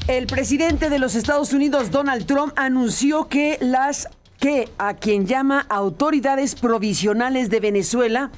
El presidente de los Estados Unidos, Donald Trump, anunció que a quien llama autoridades provisionales de Venezuela,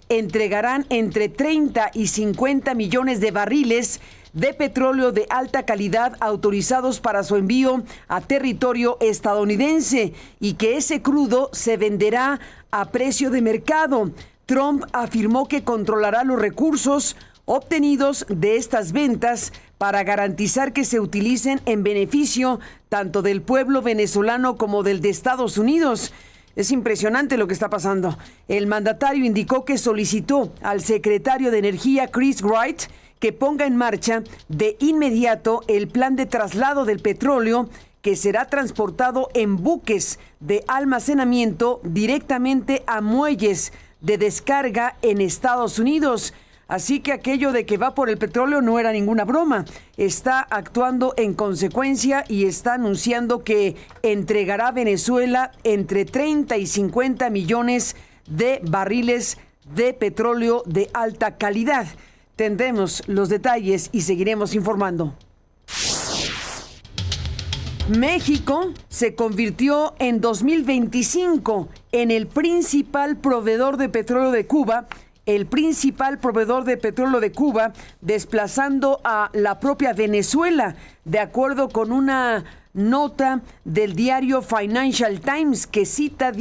entregarán entre 30 y 50 millones de barriles de petróleo de alta calidad autorizados para su envío a territorio estadounidense y que ese crudo se venderá a precio de mercado. Trump afirmó que controlará los recursos obtenidos de estas ventas para garantizar que se utilicen en beneficio tanto del pueblo venezolano como del de Estados Unidos. Es impresionante lo que está pasando. El mandatario indicó que solicitó al secretario de Energía, Chris Wright, que ponga en marcha de inmediato el plan de traslado del petróleo que será transportado en buques de almacenamiento directamente a muelles de descarga en Estados Unidos. Así que aquello de que va por el petróleo no era ninguna broma. Está actuando en consecuencia y está anunciando que entregará a Venezuela entre 30 y 50 millones de barriles de petróleo de alta calidad. Tendremos los detalles y seguiremos informando. México se convirtió en 2025 en el principal proveedor de petróleo de Cuba, desplazando a la propia Venezuela, de acuerdo con una nota del diario Financial Times que cita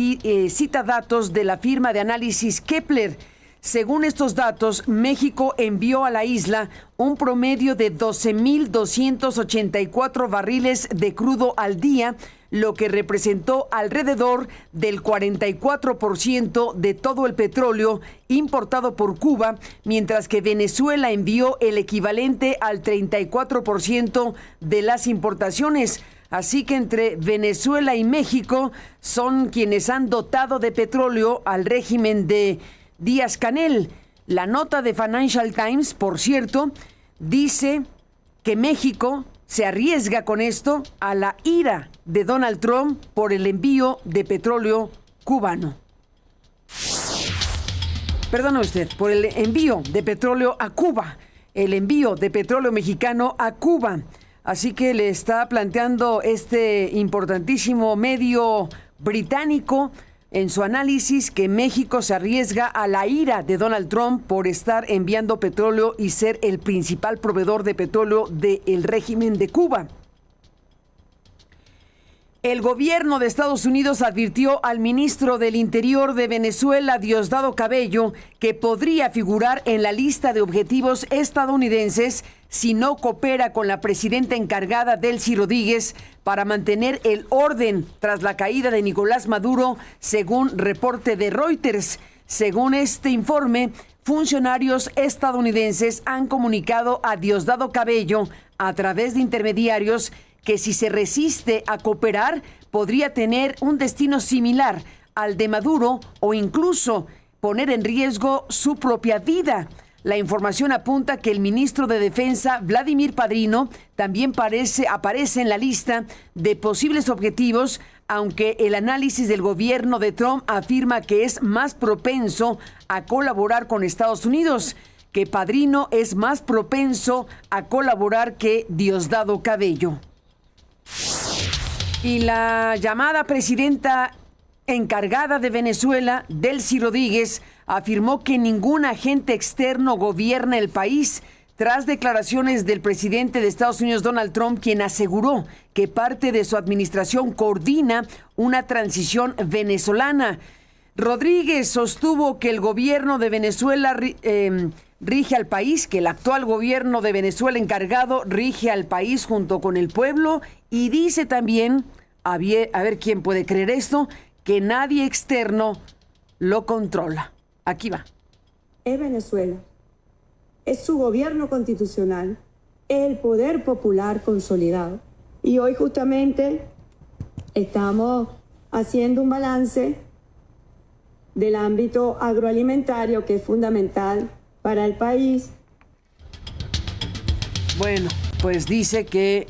datos de la firma de análisis Kepler. Según estos datos, México envió a la isla un promedio de 12,284 barriles de crudo al día, lo que representó alrededor del 44% de todo el petróleo importado por Cuba, mientras que Venezuela envió el equivalente al 34% de las importaciones. Así que entre Venezuela y México son quienes han dotado de petróleo al régimen de Díaz-Canel. La nota de Financial Times, por cierto, dice que México se arriesga con esto a la ira de Donald Trump por el envío de petróleo cubano. Perdone usted, por el envío de petróleo a Cuba, el envío de petróleo mexicano a Cuba. Así que le está planteando este importantísimo medio británico en su análisis que México se arriesga a la ira de Donald Trump por estar enviando petróleo y ser el principal proveedor de petróleo del régimen de Cuba. El gobierno de Estados Unidos advirtió al ministro del Interior de Venezuela, Diosdado Cabello, que podría figurar en la lista de objetivos estadounidenses si no coopera con la presidenta encargada, Delcy Rodríguez, para mantener el orden tras la caída de Nicolás Maduro, según reporte de Reuters. Según este informe, funcionarios estadounidenses han comunicado a Diosdado Cabello, a través de intermediarios, que si se resiste a cooperar, podría tener un destino similar al de Maduro o incluso poner en riesgo su propia vida. La información apunta que el ministro de Defensa, Vladimir Padrino, también aparece en la lista de posibles objetivos, aunque el análisis del gobierno de Trump afirma que es más propenso a colaborar con Estados Unidos, que Padrino es más propenso a colaborar que Diosdado Cabello. Y la llamada presidenta encargada de Venezuela, Delcy Rodríguez, afirmó que ningún agente externo gobierna el país, tras declaraciones del presidente de Estados Unidos, Donald Trump, quien aseguró que parte de su administración coordina una transición venezolana. Rodríguez sostuvo que el gobierno de Venezuela rige al país, que el actual gobierno de Venezuela encargado rige al país junto con el pueblo, y dice también, a ver quién puede creer esto, que nadie externo lo controla. Aquí va. Es Venezuela, es su gobierno constitucional, es el poder popular consolidado. Y hoy justamente estamos haciendo un balance del ámbito agroalimentario, que es fundamental para el país. Bueno, pues dice que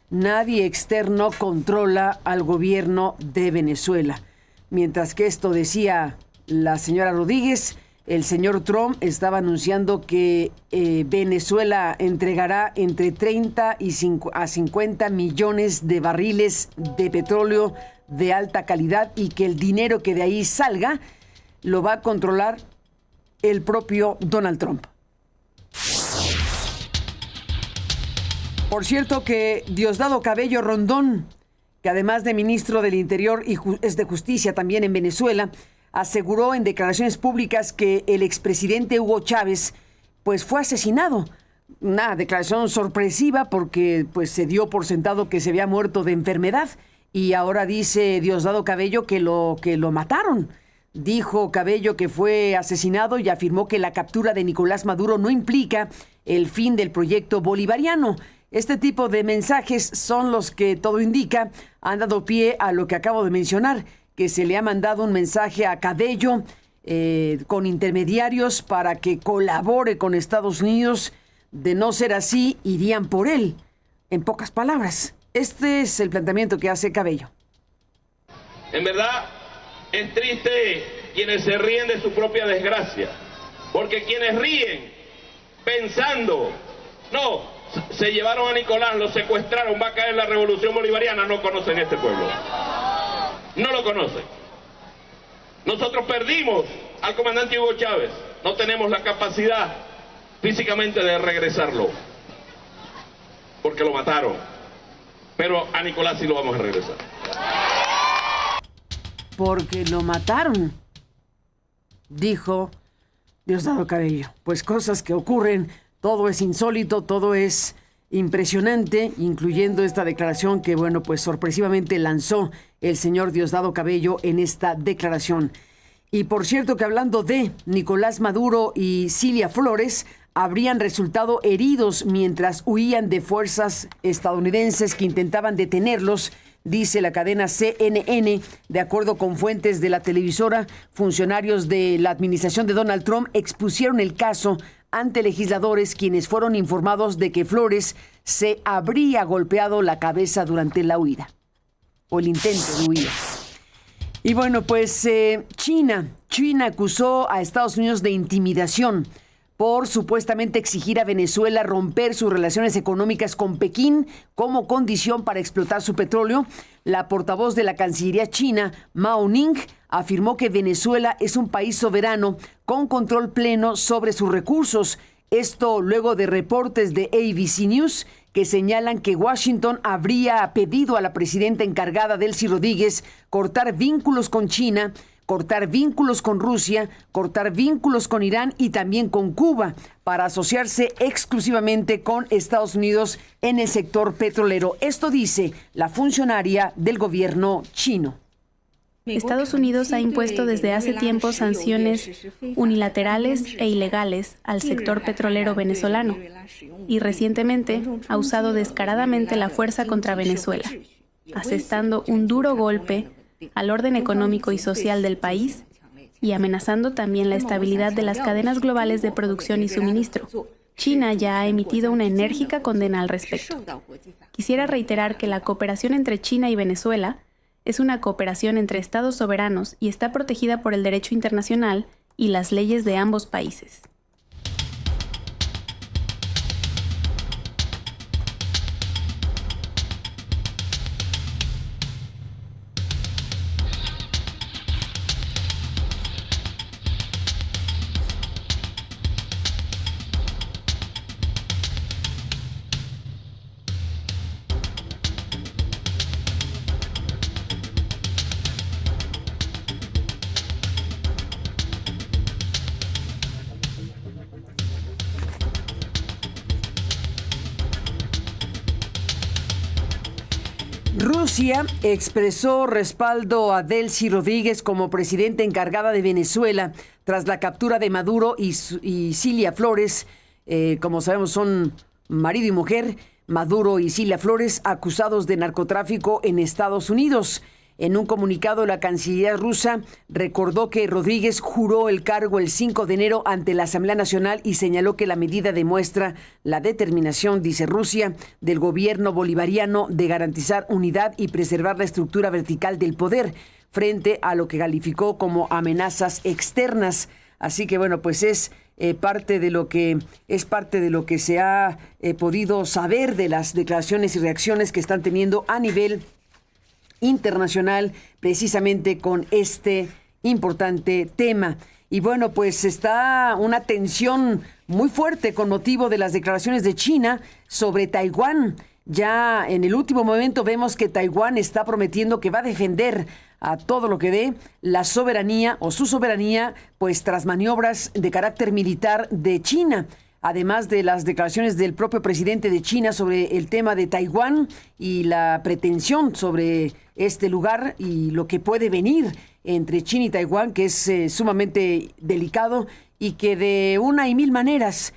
nadie externo controla al gobierno de Venezuela. Mientras que esto decía la señora Rodríguez, el señor Trump estaba anunciando que Venezuela entregará entre 30 a 50 millones de barriles de petróleo de alta calidad y que el dinero que de ahí salga lo va a controlar el propio Donald Trump. Por cierto que Diosdado Cabello Rondón, que además de ministro del Interior y es de Justicia también en Venezuela, aseguró en declaraciones públicas que el expresidente Hugo Chávez pues fue asesinado. Una declaración sorpresiva porque pues se dio por sentado que se había muerto de enfermedad y ahora dice Diosdado Cabello que lo mataron. Dijo Cabello que fue asesinado y afirmó que la captura de Nicolás Maduro no implica el fin del proyecto bolivariano. Este tipo de mensajes son los que, todo indica, han dado pie a lo que acabo de mencionar, que se le ha mandado un mensaje a Cabello con intermediarios para que colabore con Estados Unidos. De no ser así, irían por él. En pocas palabras, este es el planteamiento que hace Cabello. En verdad, es triste quienes se ríen de su propia desgracia, porque quienes ríen pensando, no, se llevaron a Nicolás, lo secuestraron, va a caer la revolución bolivariana, no conocen este pueblo. No lo conocen. Nosotros perdimos al comandante Hugo Chávez, no tenemos la capacidad físicamente de regresarlo, porque lo mataron, pero a Nicolás sí lo vamos a regresar. Porque lo mataron, dijo Diosdado Cabello. Pues cosas que ocurren, todo es insólito, todo es impresionante, incluyendo esta declaración que, bueno, pues sorpresivamente lanzó el señor Diosdado Cabello en esta declaración. Y por cierto que hablando de Nicolás Maduro y Cilia Flores, habrían resultado heridos mientras huían de fuerzas estadounidenses que intentaban detenerlos, dice la cadena CNN. De acuerdo con fuentes de la televisora, funcionarios de la administración de Donald Trump expusieron el caso ante legisladores quienes fueron informados de que Flores se habría golpeado la cabeza durante la huida o el intento de huida. Y bueno, pues China acusó a Estados Unidos de intimidación por supuestamente exigir a Venezuela romper sus relaciones económicas con Pekín como condición para explotar su petróleo. La portavoz de la Cancillería china, Mao Ning, afirmó que Venezuela es un país soberano con control pleno sobre sus recursos. Esto luego de reportes de ABC News que señalan que Washington habría pedido a la presidenta encargada, Delcy Rodríguez, cortar vínculos con China, cortar vínculos con Rusia, cortar vínculos con Irán y también con Cuba para asociarse exclusivamente con Estados Unidos en el sector petrolero. Esto dice la funcionaria del gobierno chino. Estados Unidos ha impuesto desde hace tiempo sanciones unilaterales e ilegales al sector petrolero venezolano y recientemente ha usado descaradamente la fuerza contra Venezuela, asestando un duro golpe al orden económico y social del país y amenazando también la estabilidad de las cadenas globales de producción y suministro. China ya ha emitido una enérgica condena al respecto. Quisiera reiterar que la cooperación entre China y Venezuela es una cooperación entre estados soberanos y está protegida por el derecho internacional y las leyes de ambos países. Rusia expresó respaldo a Delcy Rodríguez como presidenta encargada de Venezuela tras la captura de Maduro y Cilia Flores. Como sabemos, son marido y mujer, Maduro y Cilia Flores, acusados de narcotráfico en Estados Unidos. En un comunicado, la Cancillería rusa recordó que Rodríguez juró el cargo el 5 de enero ante la Asamblea Nacional y señaló que la medida demuestra la determinación, dice Rusia, del gobierno bolivariano de garantizar unidad y preservar la estructura vertical del poder frente a lo que calificó como amenazas externas. Así que bueno, pues es parte de lo que se ha podido saber de las declaraciones y reacciones que están teniendo a nivel internacional, precisamente con este importante tema. Y bueno, pues está una tensión muy fuerte con motivo de las declaraciones de China sobre Taiwán. Ya en el último momento vemos que Taiwán está prometiendo que va a defender a todo lo que dé la soberanía o su soberanía, pues tras maniobras de carácter militar de China. Además de las declaraciones del propio presidente de China sobre el tema de Taiwán y la pretensión sobre este lugar y lo que puede venir entre China y Taiwán, que es sumamente delicado y que de una y mil maneras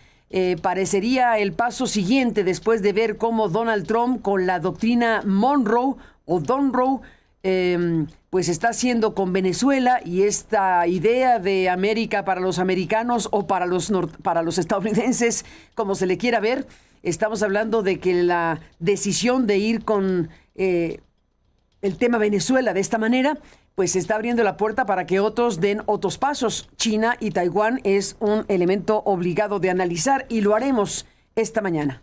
parecería el paso siguiente después de ver cómo Donald Trump con la doctrina Monroe o Donroe pues está haciendo con Venezuela, y esta idea de América para los americanos o para los estadounidenses, como se le quiera ver. Estamos hablando de que la decisión de ir con el tema Venezuela de esta manera, pues está abriendo la puerta para que otros den otros pasos. China y Taiwán es un elemento obligado de analizar y lo haremos esta mañana.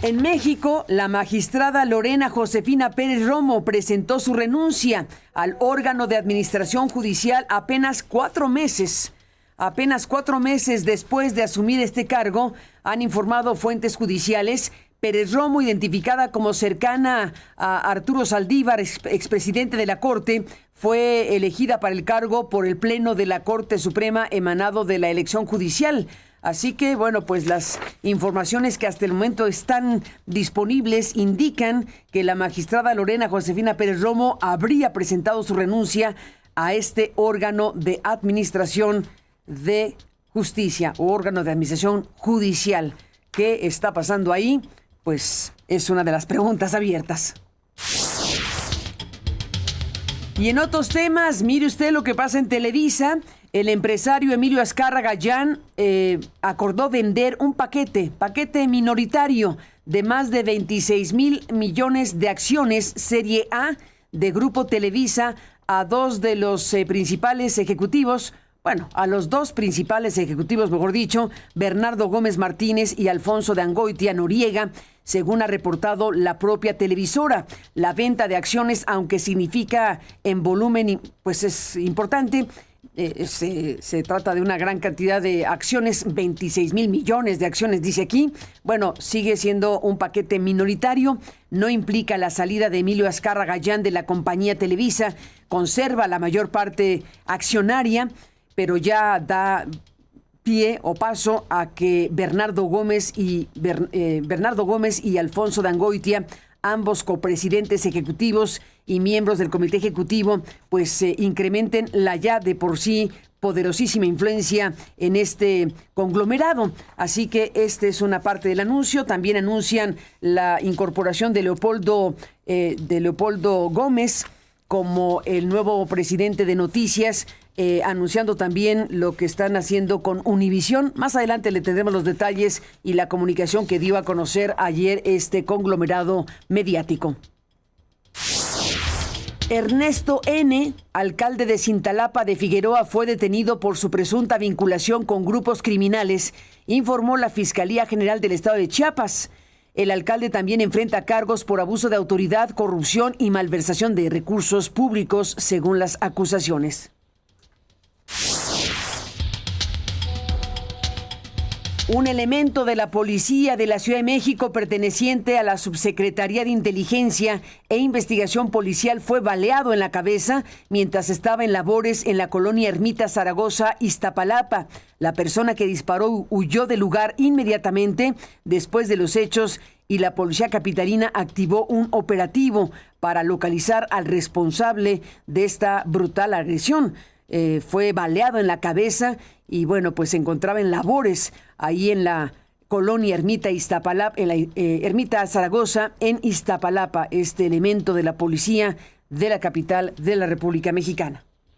En México, la magistrada Lorena Josefina Pérez Romo presentó su renuncia al órgano de administración judicial apenas 4 meses. Apenas 4 meses después de asumir este cargo, han informado fuentes judiciales. Pérez Romo, identificada como cercana a Arturo Saldívar, expresidente de la Corte, fue elegida para el cargo por el Pleno de la Corte Suprema emanado de la elección judicial. Así que, bueno, pues las informaciones que hasta el momento están disponibles indican que la magistrada Lorena Josefina Pérez Romo habría presentado su renuncia a este órgano de administración de justicia o órgano de administración judicial. ¿Qué está pasando ahí? Pues es una de las preguntas abiertas. Y en otros temas, mire usted lo que pasa en Televisa. El empresario Emilio Azcárraga Gallán acordó vender un paquete minoritario de más de 26,000 millones de acciones Serie A de Grupo Televisa a dos de los principales ejecutivos. Bueno, a los dos principales ejecutivos, mejor dicho, Bernardo Gómez Martínez y Alfonso de Angoitia Noriega, según ha reportado la propia televisora. La venta de acciones, aunque significa en volumen, pues es importante, se trata de una gran cantidad de acciones, 26,000 millones de acciones, dice aquí. Bueno, sigue siendo un paquete minoritario, no implica la salida de Emilio Azcárraga Gallán de la compañía Televisa, conserva la mayor parte accionaria, pero ya da pie o paso a que Bernardo Gómez y Alfonso de Angoitia, ambos copresidentes ejecutivos y miembros del comité ejecutivo, pues incrementen la ya de por sí poderosísima influencia en este conglomerado. Así que esta es una parte del anuncio. También anuncian la incorporación de Leopoldo Gómez como el nuevo presidente de Noticias, anunciando también lo que están haciendo con Univisión. Más adelante le tendremos los detalles y la comunicación que dio a conocer ayer este conglomerado mediático. Ernesto N., alcalde de Cintalapa de Figueroa, fue detenido por su presunta vinculación con grupos criminales, informó la Fiscalía General del Estado de Chiapas. El alcalde también enfrenta cargos por abuso de autoridad, corrupción y malversación de recursos públicos, según las acusaciones. Un elemento de la Policía de la Ciudad de México perteneciente a la Subsecretaría de Inteligencia e Investigación Policial fue baleado en la cabeza mientras estaba en labores en la colonia Ermita Zaragoza, Iztapalapa. La persona que disparó huyó del lugar inmediatamente después de los hechos y la policía capitalina activó un operativo para localizar al responsable de esta brutal agresión. Fue baleado en la cabeza y bueno, pues se encontraba en labores ahí en la colonia Ermita Iztapalapa, en la Ermita Zaragoza, en Iztapalapa, este elemento de la policía de la capital de la República Mexicana.